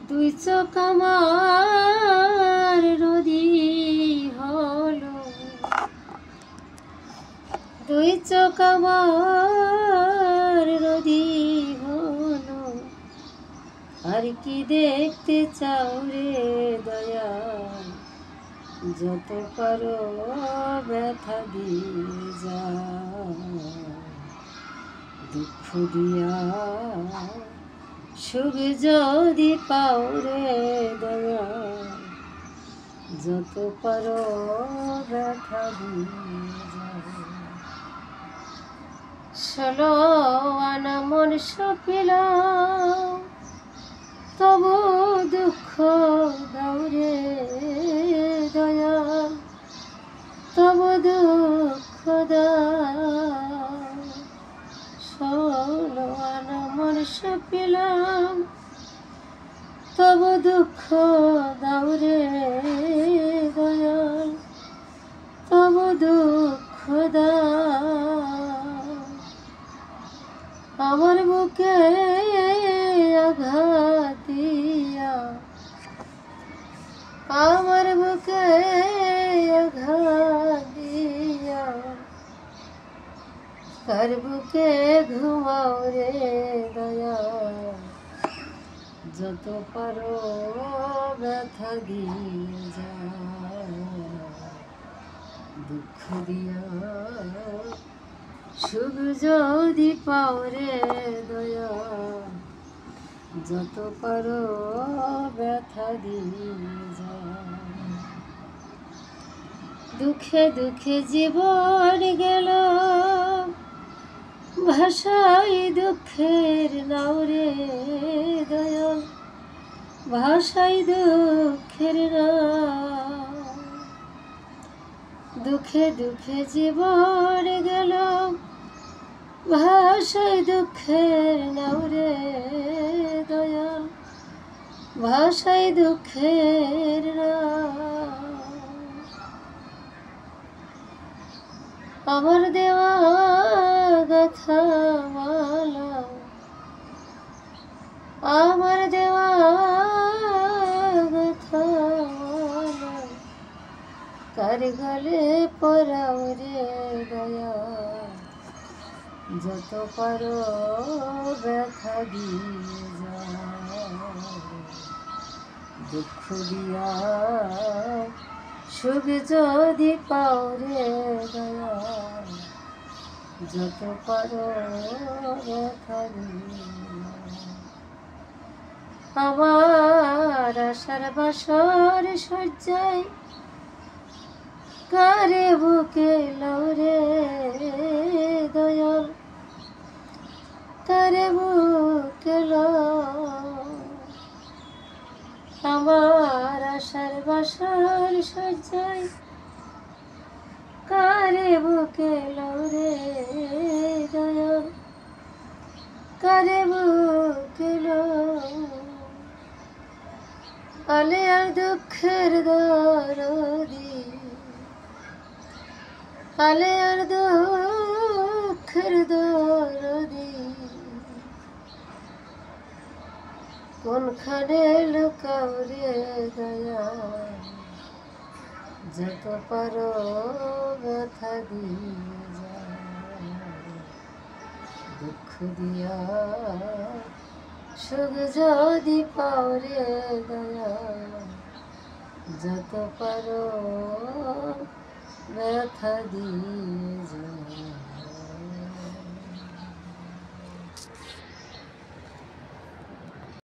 দুই চোখ আমার নদী হলো, দুই চোখ আমার নদী হলো, আর কি দেখতে চাও রে দয়া, যত পারো ব্যথা দিয়ে যাও, দুঃখ দিয়া সুখ যদি পাও রে দয়া, যত পারো ব্যথা দিয়ে যাও। 16 আনা মন সপিলাম, তবু দুঃখ দাও রে দয়া, তবু দুঃখ দাও। 16 আনা মন সপিলাম, তবু দুঃখ দাও রে দয়াল, তবু দুঃখ দাও। আমার বুকে আঘাত দিয়া, আমার বুকে আঘাত দিয়া, কার বুকে ঘুমাও রে দয়া, যত পারো ব্যথা দিয়ে যাও, দুঃখ দিয়া সুখ যদি পাও রে দয়া, যত পারো ব্যথা দিয়ে যাও। দুঃখে দুঃখে জীবন গেল, ভাষাই দুঃখের নাও রে দয়া, ভাষাই দুঃখের নাও। দুঃখে দুঃখে জীবন গেল, ভাষাই দুঃখের নাও রে দয়া, ভাষাই দুঃখের নাও। আমার দেওয়া গাথা মালা, আমার দেওয়া গাথা মালা, কার গলে পরাও রে দয়া, যত পারো ব্যথা দিয়ে যাও, দুঃখ দিয়া সুখ যদি পাও রে দয়া, যত পারো ব্যথা দিয়ে যাও। আমার আশার বাসর সজ্জায়, কারে বুকে লও রে দয়াল, কারে বুকে লও। আমার আশার বাসর সজ্জায়, কারে বুকে লও রে দয়াল, কারে বুকে লও। আলে আর দুঃখের দরদি, আলে আর দুঃখের দরদি, কোনখানে লুকাও রে দয়া, যত পারো ব্যথা দিয়ে যাও, দুঃখ দিয়া সুখ যদি পাও রে দয়া, যত পারো ব্যথা দিয়ে